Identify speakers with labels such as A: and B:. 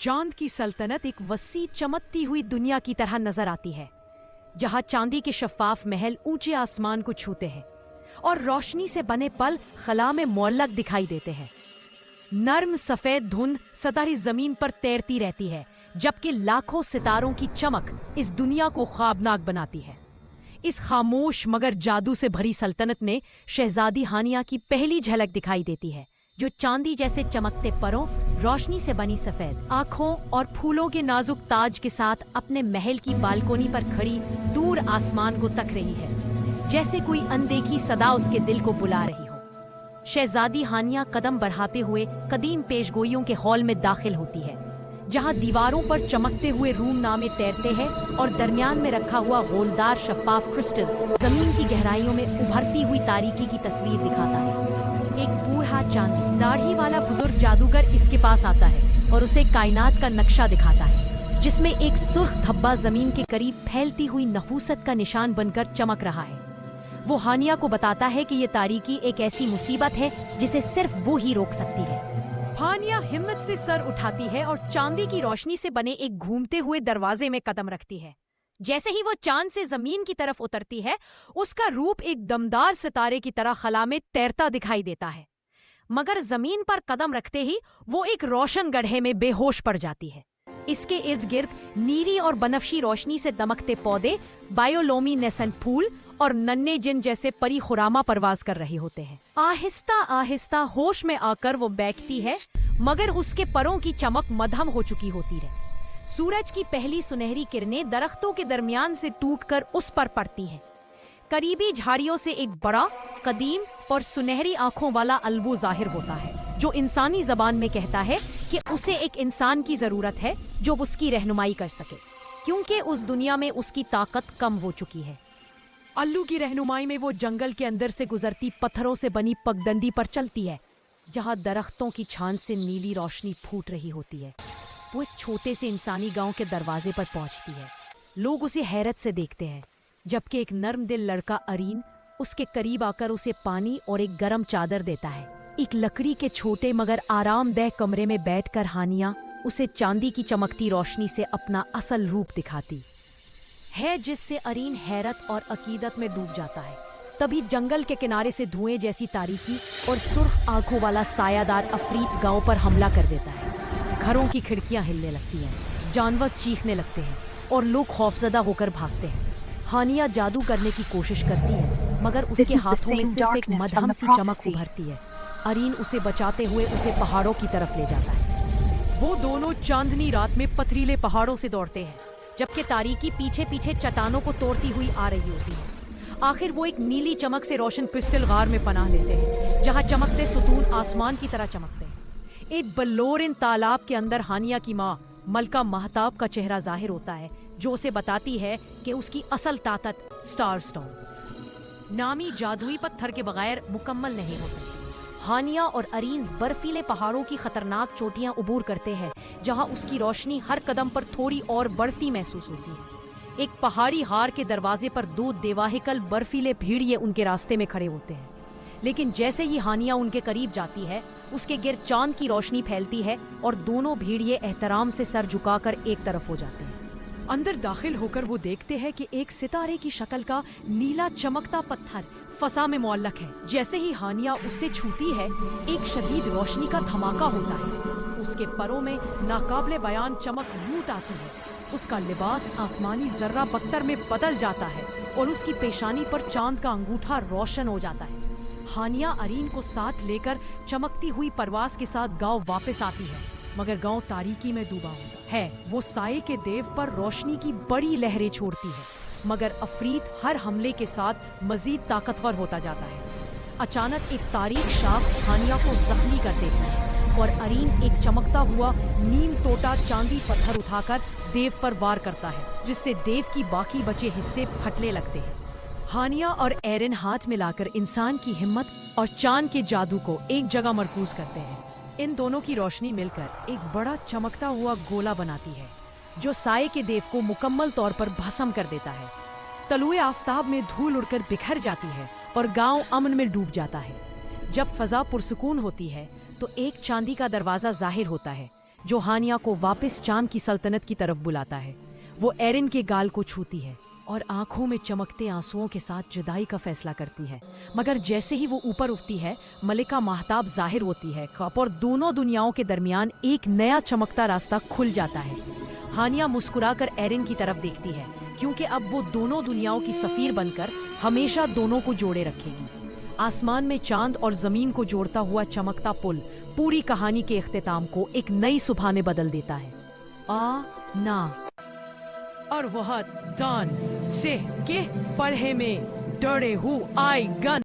A: चांद की सल्तनत एक वसी चमकती हुई दुनिया की तरह नजर आती है, जहां चांदी के शफाफ महल ऊंचे आसमान को छूते हैं और रोशनी से बने पल खला में मुअल्लक दिखाई देते हैं। नर्म सफेद धुंध सतारी जमीन पर तैरती रहती है, जबकि लाखों सितारों की चमक इस दुनिया को ख्वाबनाक बनाती है। इस खामोश मगर जादू से भरी सल्तनत में शहजादी हानिया की पहली झलक दिखाई देती है, जो चांदी जैसे चमकते परों, रोशनी से बनी सफेद आंखों और फूलों के नाजुक ताज के साथ अपने महल की बालकोनी पर खड़ी दूर आसमान को तक रही है, जैसे कोई अनदेखी सदा उसके दिल को बुला रही हो। शहजादी हानिया कदम बढ़ाते हुए कदीम पेशगोइयों के हॉल में दाखिल होती है, जहां दीवारों पर चमकते हुए रूम नामे तैरते हैं और दरमियान में रखा हुआ होलदार शफाफ क्रिस्टल जमीन की गहराइयों में उभरती हुई तारीकी की तस्वीर दिखाता है। एक बूढ़ा चांदी दाढ़ी वाला बुजुर्ग जादूगर इसके पास आता है और उसे कायनात का नक्शा दिखाता है, जिसमें एक सुर्ख धब्बा जमीन के करीब फैलती हुई नफूसत का निशान बनकर चमक रहा है। वो हानिया को बताता है कि ये तारीकी एक ऐसी मुसीबत है जिसे सिर्फ वो ही रोक सकती है। हानिया हिम्मत से सर उठाती है और चांदी की रोशनी से बने एक घूमते हुए दरवाजे में कदम रखती है। जैसे ही वो चांद से जमीन की तरफ उतरती है, उसका रूप एक दमदार सितारे की तरह खला में तैरता दिखाई देता है, मगर जमीन पर कदम रखते ही वो एक रोशन गड्ढे में बेहोश पड़ जाती है। इसके इर्द गिर्द नीली और बनफशी रोशनी से दमकते पौधे, बायोलोमिनेसेंट फूल और नन्हे जिन जैसे परी खुरामा परवाज कर रहे होते हैं। आहिस्ता आहिस्ता होश में आकर वो बैठती है, मगर उसके परों की चमक मद्धम हो चुकी होती है। सूरज की पहली सुनहरी किरणें दरख्तों के दरमियान से टूटकर उस पर पड़ती हैं। करीबी झाड़ियों से एक बड़ा, कदीम और सुनहरी आंखों वाला अलगू जाहिर होता है, जो इंसानी जबान में कहता है कि उसे एक इंसान की जरूरत है जो उसकी रहनुमाई कर सके, क्योंकि उस दुनिया में उसकी ताकत कम हो चुकी है। अल्लू की रहनुमाई में वो जंगल के अंदर से गुजरती पत्थरों से बनी पगडंडी पर चलती है, जहां दरख्तों की छान से नीली रोशनी फूट रही होती है। वो एक छोटे से इंसानी गांव के दरवाजे पर पहुंचती है। लोग उसे हैरत से देखते हैं, जबकि एक नर्म दिल लड़का अरीन उसके करीब आकर उसे पानी और एक गरम चादर देता है। एक लकड़ी के छोटे मगर आरामदेह कमरे में बैठकर हानिया उसे चांदी की चमकती रोशनी से अपना असल रूप दिखाती है, जिससे अरीन हैरत और अकीदत में डूब जाता है। तभी जंगल के किनारे से धुएं जैसी तारीकी और सुर्ख आंखों वाला सायादार अफरीत गांव पर हमला कर देता है। घरों की खिड़कियां हिलने लगती हैं, जानवर चीखने लगते हैं और लोग खौफजदा होकर भागते हैं। हानिया जादू करने की कोशिश करती है, मगर उसके हाथों में सिर्फ एक मध्यम सी चमक उभरती है। अरीन उसे बचाते हुए उसे पहाड़ों की तरफ ले जाता है। वो दोनों चांदनी रात में पथरीले पहाड़ों से दौड़ते हैं, जबकि तारीकी पीछे पीछे चट्टानों को तोड़ती हुई आ रही होती है। आखिर वो एक नीली चमक से रोशन क्रिस्टल गार में पनाह लेते हैं, जहां चमकते सुतून आसमान की तरह चमकते हैं। एक बल्लोरिन तालाब के अंदर हानिया की माँ मलका महताब का चेहरा जाहिर होता है, जो उसे बताती है कि उसकी असल ताकत स्टार स्टोन नामी जादुई पत्थर के बगैर मुकम्मल नहीं हो सकती। हानिया और अरीन बर्फीले पहाड़ों की खतरनाक चोटियां उबूर करते हैं, जहां उसकी रोशनी हर कदम पर थोड़ी और बढ़ती महसूस होती है। एक पहाड़ी हार के दरवाजे पर दो देवाहिकल बर्फीले भीड़िए उनके रास्ते में खड़े होते हैं, लेकिन जैसे ही हानिया उनके करीब जाती है, उसके गिर्द चांद की रोशनी फैलती है और दोनों भीड़िए एहतराम से सर झुकाकर एक तरफ हो जाते हैं। अंदर दाखिल होकर वो देखते हैं कि एक सितारे की शक्ल का नीला चमकता पत्थर फसा में मुअल्लक है। जैसे ही हानिया उससे छूती है, एक शदीद रोशनी का धमाका होता है। उसके परों में नाकाबिले बयान चमक लूट आती है। उसका लिबास आसमानी जर्रा बख्तर में बदल जाता है और उसकी पेशानी पर चांद का अंगूठा रोशन हो जाता है। हानिया अरीन को साथ लेकर चमकती हुई परवास के साथ गांव वापस आती है, मगर गांव तारीकी में डूबा होता है। वो साये के देव पर रोशनी की बड़ी लहरें छोड़ती है, मगर अफरीत हर हमले के साथ मजीद ताकतवर होता जाता है। अचानक एक तारीक शाख हानिया को जख्मी कर देती है और अरीन एक चमकता हुआ नीम टोटा चांदी पत्थर उठाकर देव पर वार करता है, जिससे देव की बाकी बचे हिस्से फटने लगते हैं। हानिया और एरिन हाथ मिलाकर इंसान की हिम्मत और चांद के जादू को एक जगह मरकूज करते हैं। इन दोनों की रोशनी मिलकर एक बड़ा चमकता हुआ गोला बनाती है, जो साये के देव को मुकम्मल तौर पर भस्म कर देता है। तलुए आफताब में धूल उड़कर बिखर जाती है और गांव अमन में डूब जाता है। जब फजा पुरसुकून होती है, तो एक चांदी का दरवाजा जाहिर होता है, जो हानिया को वापस चांद की सल्तनत की तरफ बुलाता है। वो एरिन के गाल को छूती है और आंखों में चमकते आंसुओं के साथ जुदाई का फैसला करती है। मगर जैसे ही वो ऊपर उठती है, मलिका माहताब जाहिर होती है और दोनों दुनियाओं के दरमियान एक नया चमकता रास्ता खुल जाता है। हानिया मुस्कुराकर एरिन की तरफ देखती है, क्योंकि अब वो दोनों दुनियाओं की सफीर बनकर हमेशा दोनों को जोड़े रखेगी। आसमान में चांद और जमीन को जोड़ता हुआ चमकता पुल पूरी कहानी के इख्तिताम को एक नई सुबह में बदल देता है। ना और वह दान से के पढ़े में डरे हुए आई गन